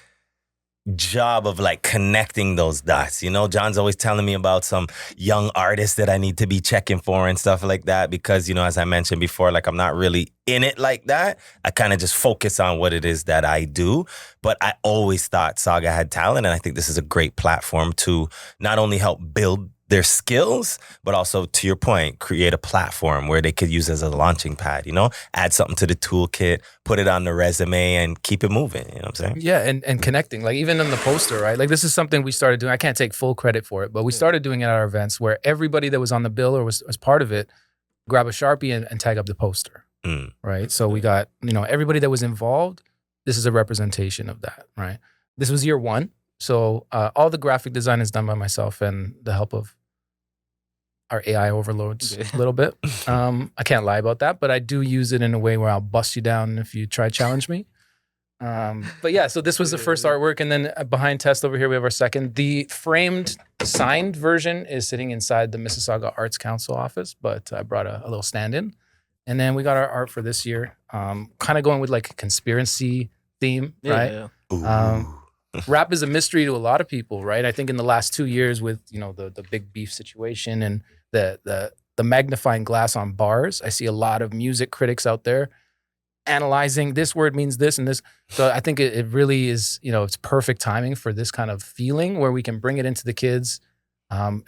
job of like connecting those dots. John's always telling me about some young artists that I need to be checking for and stuff like that because, as I mentioned before, like I'm not really in it like that. I kind of just focus on what it is that I do. But I always thought Saga had talent. And I think this is a great platform to not only help build their skills, but also, to your point, create a platform where they could use as a launching pad, add something to the toolkit, put it on the resume and keep it moving. You know what I'm saying? Yeah. And connecting, like even in the poster, right? Like this is something we started doing. I can't take full credit for it, but we started doing it at our events where everybody that was on the bill or was part of it, grab a Sharpie and tag up the poster, right? So we got, everybody that was involved, this is a representation of that, right? This was year one. So all the graphic design is done by myself and the help of our AI overloads a little bit. I can't lie about that, but I do use it in a way where I'll bust you down if you try to challenge me. But yeah, so this was the first artwork. And then behind Test over here, we have our second. The framed signed version is sitting inside the Mississauga Arts Council office, but I brought a little stand in. And then we got our art for this year, kind of going with like a conspiracy theme, right? Ooh. Rap is a mystery to a lot of people, right? I think in the last 2 years with, the big beef situation and the magnifying glass on bars, I see a lot of music critics out there analyzing this word means this and this. So I think it really is, it's perfect timing for this kind of feeling where we can bring it into the kids. We're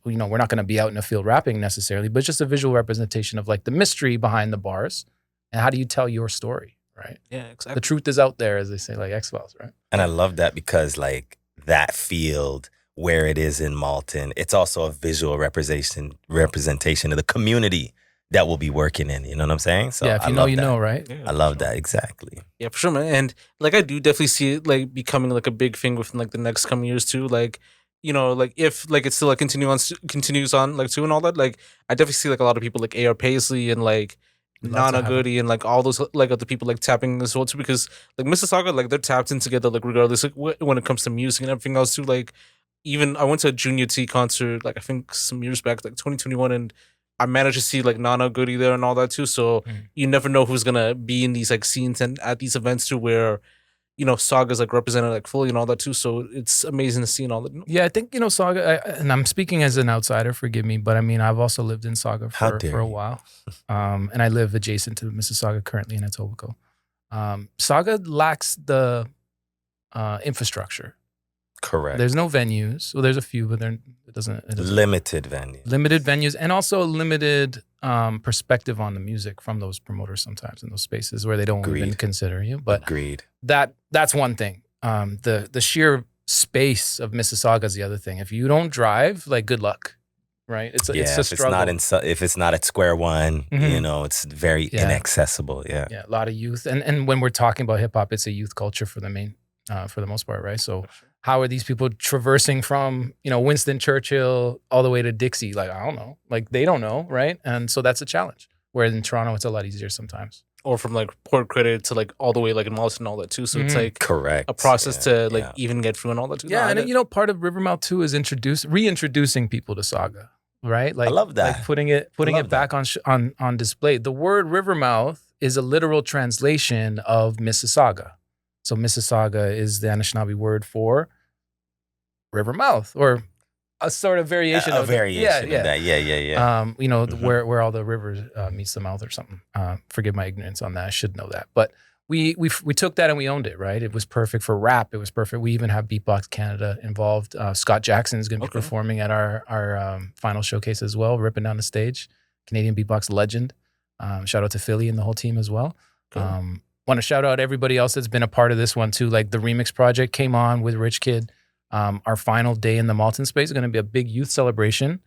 not going to be out in the field rapping necessarily, but just a visual representation of like the mystery behind the bars and how do you tell your story, right? Yeah, exactly. The truth is out there, as they say, like X-Files, right? And I love that because like that field where it is in Malton, it's also a visual representation of the community that we'll be working in. You know what I'm saying? So yeah, if you know, you know, right? Yeah, I love that. Exactly. Yeah, for sure, man. And like I do definitely see it like becoming like a big thing within like the next coming years too. Like, like if like it's still like continues on like too and all that, like I definitely see like a lot of people like AR Paisley and like Nana Goody and like all those like other people like tapping as well too, because like Mississauga, like they're tapped in together like regardless like, when it comes to music and everything else too. Like even I went to a Junior T concert like I think some years back, like 2021, and I managed to see like Nana Goody there and all that too. So you never know who's gonna be in these like scenes and at these events too, where Saga's like represented like fully and all that too. So it's amazing to see and all that. Yeah, I think Saga, and I'm speaking as an outsider, forgive me, but I mean I've also lived in Saga for a while, and I live adjacent to Mississauga currently in Etobicoke. Saga lacks the infrastructure. Correct. There's no venues. Well, there's a few, but it doesn't. Limited venues. Limited venues, and also limited perspective on the music from those promoters sometimes in those spaces where they don't even consider you. But Agreed. That's one thing. The sheer space of Mississauga is the other thing. If you don't drive, like good luck, right? It's a struggle. If it's not at Square One, it's very inaccessible. Yeah. Yeah, a lot of youth, and when we're talking about hip hop, it's a youth culture for the most part, right? So how are these people traversing from, Winston Churchill all the way to Dixie? Like, I don't know. Like, they don't know, right? And so that's a challenge. Whereas in Toronto, it's a lot easier sometimes. Or from like Port Credit to like all the way like in Malton and all that too. So it's like correct a process to like even get through and all that too. Yeah, and part of Rivermouth too is reintroducing people to Saga, right? Like, I love that. Like putting it back on display. The word Rivermouth is a literal translation of Mississauga. So Mississauga is the Anishinaabe word for river mouth, or a sort of variation of that. Yeah. Where all the rivers meets the mouth or something. Forgive my ignorance on that. I should know that. But we took that and we owned it, right? It was perfect for rap. It was perfect. We even have Beatbox Canada involved. Scott Jackson is going to be performing at our final showcase as well, ripping down the stage. Canadian beatbox legend. Shout out to Philly and the whole team as well. Cool. Want to shout out everybody else that's been a part of this one too. Like the Remix Project came on with Rich Kid. Our final day in the Malton space is going to be a big youth celebration.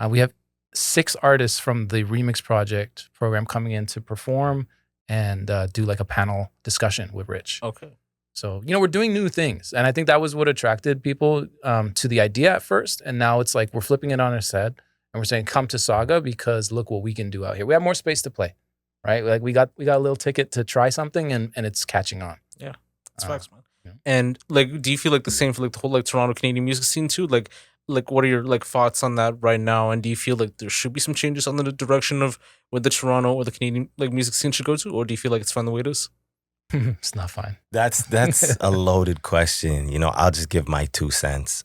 We have 6 artists from the Remix Project program coming in to perform and do like a panel discussion with Rich. Okay. So, we're doing new things. And I think that was what attracted people to the idea at first. And now it's like we're flipping it on its head and we're saying, come to Saga because look what we can do out here. We have more space to play, right? Like we got a little ticket to try something and it's catching on. Yeah, it's facts, man. Yeah. And like, do you feel like the same for like the whole like Toronto Canadian music scene too? Like what are your like thoughts on that right now? And do you feel like there should be some changes on the direction of where the Toronto or the Canadian like music scene should go to, or do you feel like it's fine the way it is? It's not fine. That's a loaded question. I'll just give my 2 cents.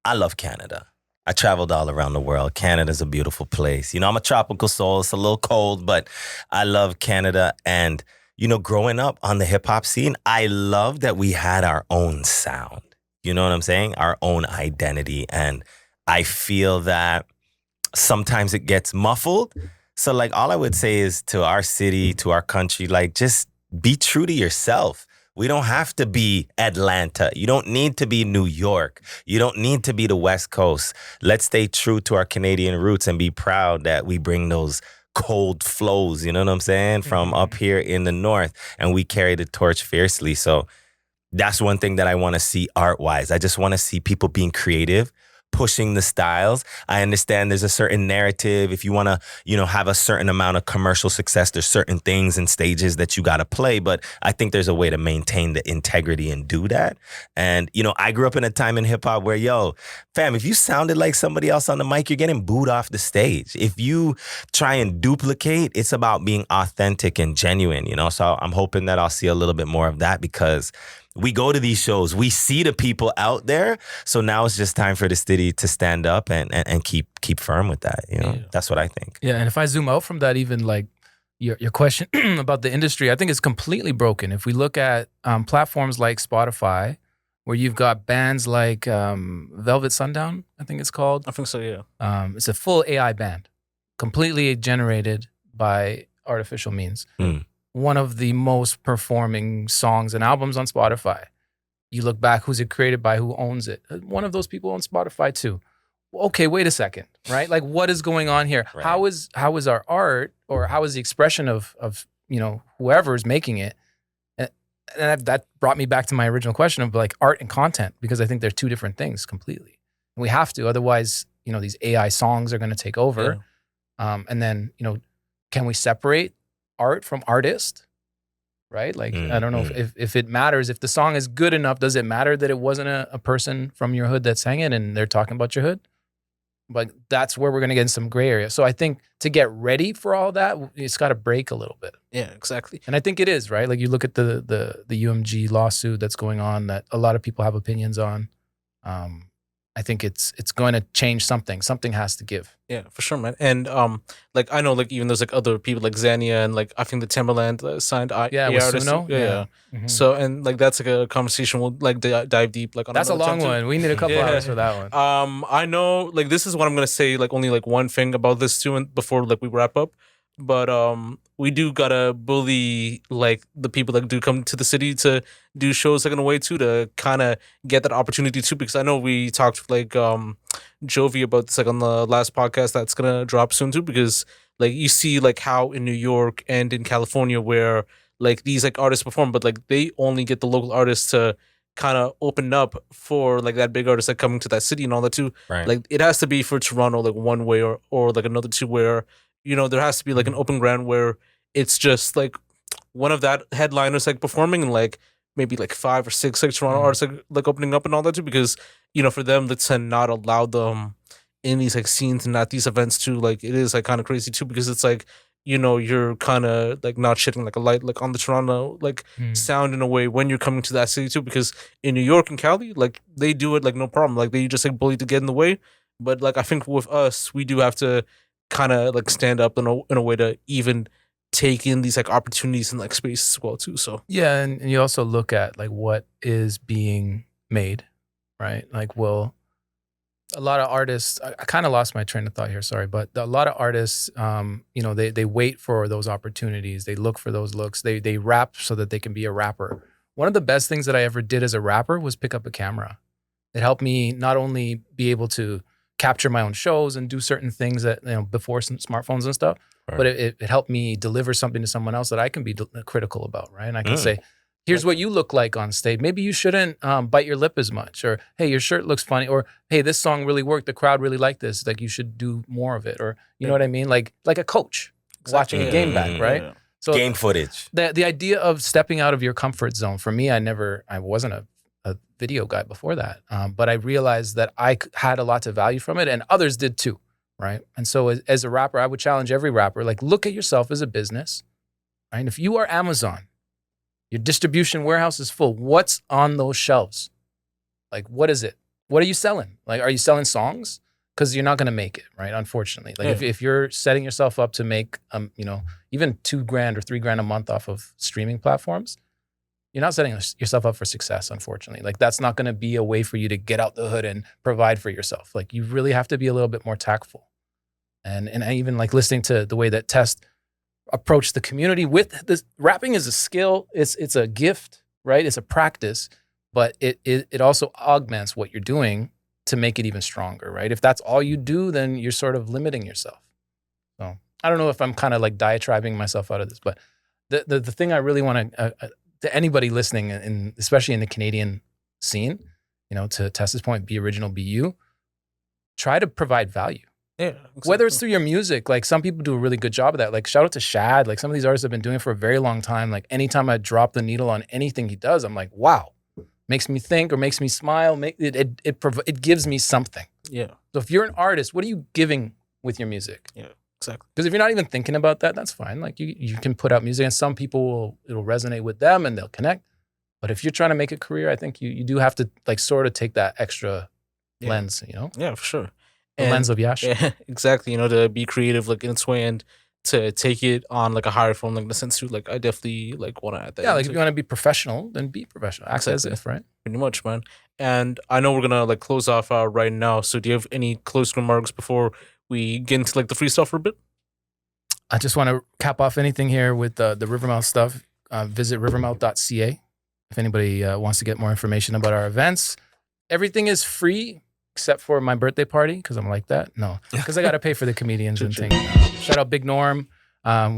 I love Canada. I traveled all around the world. Canada's a beautiful place. I'm a tropical soul. It's a little cold, but I love Canada. And, growing up on the hip hop scene, I love that we had our own sound. You know what I'm saying? Our own identity. And I feel that sometimes it gets muffled. So like all I would say is to our city, to our country, like just be true to yourself. We don't have to be Atlanta. You don't need to be New York. You don't need to be the West Coast. Let's stay true to our Canadian roots and be proud that we bring those cold flows, you know what I'm saying, from up here in the North, and we carry the torch fiercely. So that's one thing that I want to see art-wise. I just want to see people being creative, pushing the styles. I understand there's a certain narrative. If you want to, have a certain amount of commercial success, there's certain things and stages that you got to play. But I think there's a way to maintain the integrity and do that. And, I grew up in a time in hip hop where, fam, if you sounded like somebody else on the mic, you're getting booed off the stage. If you try and duplicate, it's about being authentic and genuine, So I'm hoping that I'll see a little bit more of that because we go to these shows, we see the people out there. So now it's just time for the city to stand up and keep firm with that. Yeah. That's what I think. Yeah, and if I zoom out from that, even like your question about the industry, I think it's completely broken. If we look at platforms like Spotify, where you've got bands like Velvet Sundown, I think it's called. I think so, yeah. It's a full AI band, completely generated by artificial means. One of the most performing songs and albums on Spotify. You look back, who's it created by, who owns it? One of those people owns Spotify too. Okay, wait a second, right? Like what is going on here? Right. How is our art, or how is the expression of whoever is making it? And that brought me back to my original question of like art and content, because I think they're 2 different things completely. And we have to, otherwise, these AI songs are going to take over. Yeah. And then, can we separate art from artist, right? Like, I don't know if it matters. If the song is good enough, does it matter that it wasn't a person from your hood that sang it and they're talking about your hood? But that's where we're going to get in some gray area. So I think to get ready for all that, it's got to break a little bit. Yeah, exactly. And I think it is, right? Like you look at the UMG lawsuit that's going on that a lot of people have opinions on. I think it's going to change something. Something has to give. Yeah, for sure, man. And like I know, like even there's like other people like Xania and like I think the Timberland signed with artist. Suno. Yeah. Mm-hmm. So and like that's like a conversation we'll like dive deep like on. That's a long time, one. We need a couple hours for that one. I know like this is what I'm gonna say like only like one thing about this too, and before like we wrap up. But we do gotta bully like the people that do come to the city to do shows like in a way too, to kind of get that opportunity too, because I know we talked with, like Jovi about this like on the last podcast that's gonna drop soon too, because like you see like how in New York and in California where like these like artists perform, but like they only get the local artists to kind of open up for like that big artist like coming to that city and all that too. Right. Like it has to be for Toronto like one way or like another two where there has to be like an open ground where it's just like one of that headliners like performing and like maybe like 5 or 6 like Toronto artists like opening up and all that too, because for them to not allow them in these like scenes and at these events too, like it is like kind of crazy too, because it's like you're kind of like not shitting like a light like on the Toronto like sound in a way when you're coming to that city too, because in New York and Cali like they do it like no problem, like they just like bully to get in the way, but like I think with us we do have to kind of like stand up in a way to even take in these like opportunities and like spaces as well too. So Yeah, and you also look at like what is being made, right? Like, well, a lot of artists, I kind of lost my train of thought here, sorry, but a lot of artists, you know, they wait for those opportunities. They look for those looks. They rap so that they can be a rapper. One of the best things that I ever did as a rapper was pick up a camera. It helped me not only be able to capture my own shows and do certain things that, you know, before some smartphones and stuff, right. But it helped me deliver something to someone else that I can be critical about, right? And I can say, here's what you look like on stage. Maybe you shouldn't bite your lip as much, or hey, your shirt looks funny, or hey, this song really worked. The crowd really liked this. Like, you should do more of it, or you know what I mean? Like a coach watching a game back, right? Yeah. So game footage. The idea of stepping out of your comfort zone, for me, I wasn't a video guy before that, but I realized that I had a lot to value from it, and others did too, right? And so as a rapper, I would challenge every rapper, like, look at yourself as a business, right? And if you are Amazon, your distribution warehouse is full. What's on those shelves? Like, what is it? What are you selling? Like, are you selling songs? Because you're not going to make it, right? Unfortunately, like if you're setting yourself up to make, you know, even $2,000 or $3,000 a month off of streaming platforms, you're not setting yourself up for success. Unfortunately, like, that's not going to be a way for you to get out the hood and provide for yourself. Like, you really have to be a little bit more tactful. And I even like listening to the way that Test approach the community with this. Rapping is a skill. It's a gift, right? It's a practice, but it also augments what you're doing to make it even stronger, right? If that's all you do, then you're sort of limiting yourself. So I don't know if I'm kind of like diatribing myself out of this, but the thing I really want to anybody listening, and especially in the Canadian scene, you know, to Tessa's point, be original, be you. Try to provide value. Yeah, exactly. Whether it's through your music, like some people do a really good job of that. Like shout out to Shad. Like some of these artists have been doing it for a very long time. Like anytime I drop the needle on anything he does, I'm like, wow, makes me think or makes me smile. It gives me something. Yeah. So if you're an artist, what are you giving with your music? Yeah, exactly. Because if you're not even thinking about that, that's fine. Like you can put out music, and some people it'll resonate with them and they'll connect. But if you're trying to make a career, I think you do have to like sort of take that extra lens, you know? Yeah, for sure. The lens of Yashu. Yeah, exactly. You know, to be creative, like in its way, and to take it on like a higher form, like in the sense to like, I definitely like want to add that. Yeah, like if you want to be professional, then be professional. Act as if, right? Pretty much, man. And I know we're gonna like close off right now. So do you have any closing remarks before we get into like the freestyle for a bit? I just want to cap off anything here with the Rivermouth stuff. Visit rivermouth.ca if anybody wants to get more information about our events. Everything is free except for my birthday party, because I'm like that. No, because I got to pay for the comedians and things. Shout out Big Norm.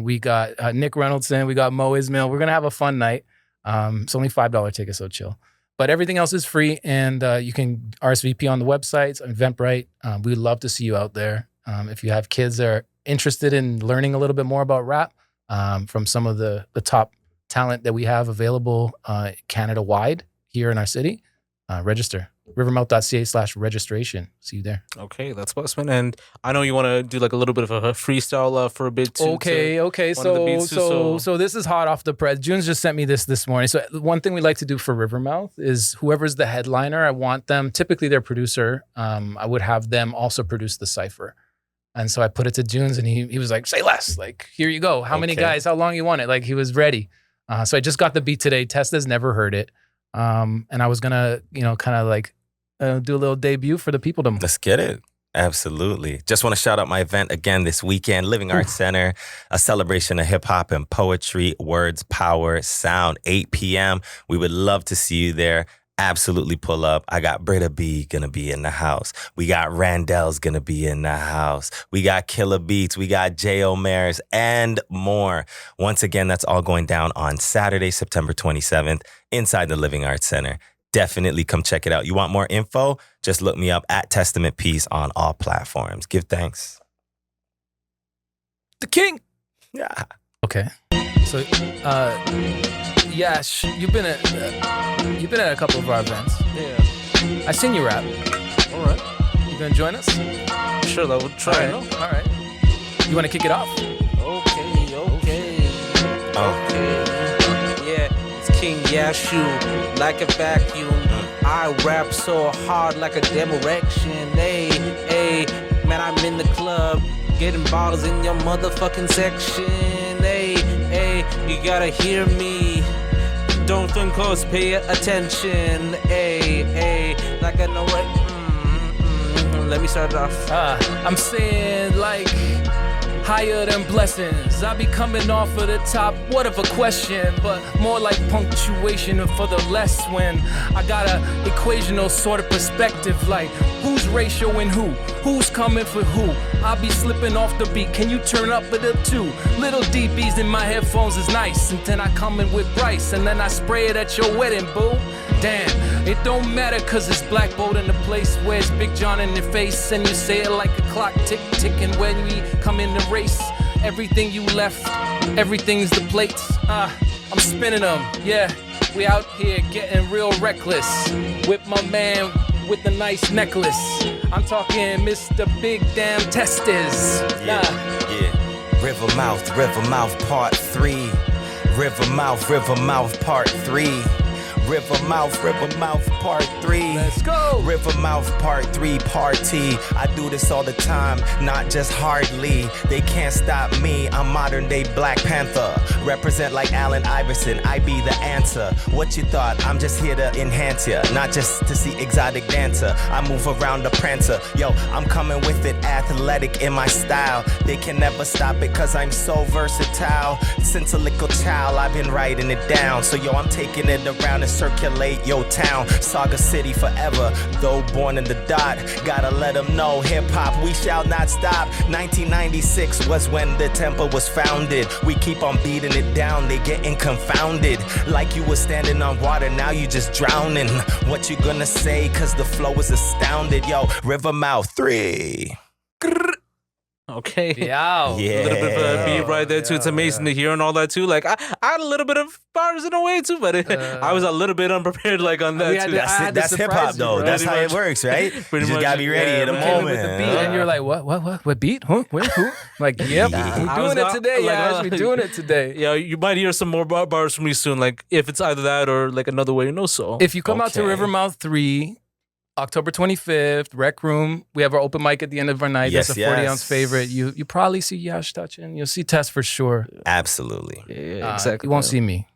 We got Nick Reynoldson. We got Mo Ismail. We're going to have a fun night. It's only $5 ticket, so chill. But everything else is free, and you can RSVP on the websites, Eventbrite. We'd love to see you out there. If you have kids that are interested in learning a little bit more about rap from some of the top talent that we have available Canada-wide here in our city, register. rivermouth.ca/registration. See you there. Okay, that's Westman. And I know you want to do like a little bit of a freestyle for a bit too. Okay. So this is hot off the press. June's just sent me this morning. So one thing we like to do for Rivermouth is whoever's the headliner, I want them, typically their producer, I would have them also produce the cypher. And so I put it to June's, and he was like, say less. Like, here you go. How many guys? How long you want it? Like, he was ready. So I just got the beat today. Testa's never heard it. And I was going to, kind of like, do a little debut for the people to. Let's get it. Absolutely. Just want to shout out my event again this weekend, Living Arts Center, a celebration of hip hop and poetry, words, power, sound, 8 p.m. We would love to see you there. Absolutely pull up. I got Britta B gonna be in the house. We got Randell's gonna be in the house. We got Killer Beats. We got J. Omer's and more. Once again, that's all going down on Saturday, September 27th inside the Living Arts Center. Definitely come check it out. You want more info? Just look me up at Testament Peace on all platforms. Give thanks. The king. Yeah. Okay. So, Yash, you've been at a couple of our events. Yeah. I seen you rap. All right. You gonna join us? Sure, I would try. All right. You want to kick it off? Okay. Yeah, it's King Yashu, like a vacuum. I rap so hard like a demo erection. Hey, man, I'm in the club, getting bottles in your motherfucking section. Hey, you gotta hear me. Don't think close, pay attention. Like I know what. Let me start it off. I'm saying like higher than blessings. I be coming off of the top, what of a question, but more like punctuation for the less when I got a equational sort of perspective, like who's ratioing who's coming for who. I be slipping off the beat, can you turn up a little too? Little DBs in my headphones is nice, and then I come in with rice, and then I spray it at your wedding, boo. Damn, it don't matter cause it's Black Bolt in the place where it's Big John in the face, and you say it like a clock ticking when we come in the race. Everything you left, everything's the plates. I'm spinning them, yeah. We out here getting real reckless with my man with the nice necklace. I'm talking Mr. Big Damn Testes. Yeah. River Mouth Part 3. River Mouth Part 3. River Mouth Part 3. Let's go. River Mouth Part 3 party. I do this all the time, not just hardly. They can't stop me. I'm modern day Black Panther. Represent like Allen Iverson. I be the answer. What you thought? I'm just here to enhance ya, not just to see exotic dancer. I move around the prancer. Yo, I'm coming with it, athletic in my style. They can never stop it cause I'm so versatile. Since a little child, I've been writing it down. So yo, I'm taking it around and circulate your town. Saga City forever, though born in the dot. Gotta let them know, hip-hop, we shall not stop. 1996 was when the tempo was founded. We keep on beating it down, they getting confounded. Like you was standing on water, now you just drowning. What you gonna say, cause the flow is astounded. Yo, River Mouth 3. Okay. Yeah. A little bit of a beat right there too. It's amazing to hear and all that too. Like I had a little bit of bars in a way too, but I was a little bit unprepared like on that too. That's hip hop though. bro. That's how Pretty it works, right? You Pretty just much, gotta be ready yeah, in a we Came in moment. with the beat, and you're like, what beat? Huh? Wait, who? Like, yep, I we're was doing it not- today, like, Yash. We're doing it today. Yeah, you might hear some more bars from me soon. Like if it's either that or like another way, so. If you come out to Okay. Rivermouth 3, October 25th, Rec Room, we have our open mic at the end of our night. Yes, That's a 40 yes. ounce favorite. You probably see Yash touching. You'll see Tess for sure. Absolutely. Yeah, exactly. You won't see me.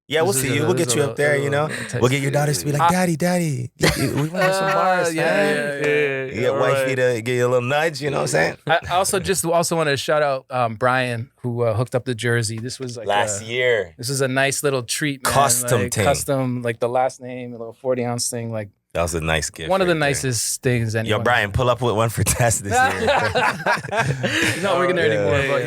Yeah, we'll This see is you. a- We'll this get is you a- up there, you know. text- We'll get your daughters to be like, Daddy, we want to some bars, yeah, man. yeah, You get wifey to give you a little nudge, you know what I'm saying? I also want to shout out Brian who hooked up the jersey. This was like Last year. This is a nice little treat, man. Custom like, thing. Custom, like the last name, a little 40 ounce thing. Like That was a nice gift. one of the right there. nicest things anyone. Yo, Brian, pull up with one for Tess this year. He's not working there anymore. But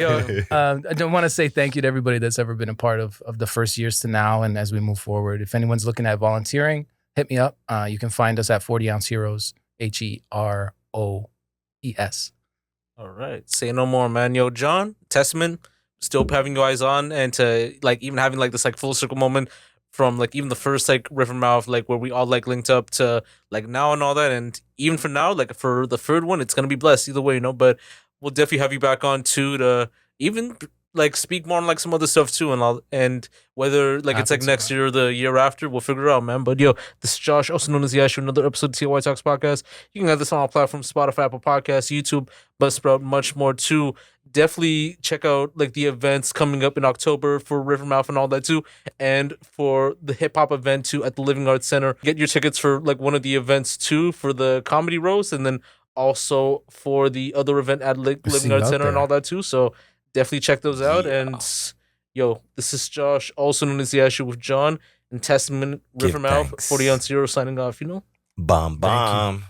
yeah. I don't want to say thank you to everybody that's ever been a part of the first years to now and as we move forward. If anyone's looking at volunteering, hit me up. You can find us at 40 Ounce Heroes, HEROES. All right. Say no more, man. Yo, John, Testament, still having you guys on and to like even having like this like full circle moment from like even the first like Rivermouth, like where we all like linked up to like now and all that. And even for now, like for the third one, it's gonna be blessed either way, but we'll definitely have you back on too to even like speak more on like some other stuff too and all, and whether like it's like Happens, next man. year or the year after, we'll figure it out, man. But yo, this is Josh, also known as Yashu, another episode of TLOY Talks podcast. You can have this on all platforms, Spotify, Apple Podcasts, YouTube, Buzzsprout, much more too. Definitely check out like the events coming up in October for Rivermouth and all that too, and for the hip hop event too at the Living Arts Center. Get your tickets for like one of the events too for the comedy roast, and then also for the other event at See Living you Arts out Center and there. all that too. So definitely check those out. Yeah. And yo, this is Josh, also known as Yashu with John and Testament Give Rivermouth thanks. 40 on 0 signing off. Bomb.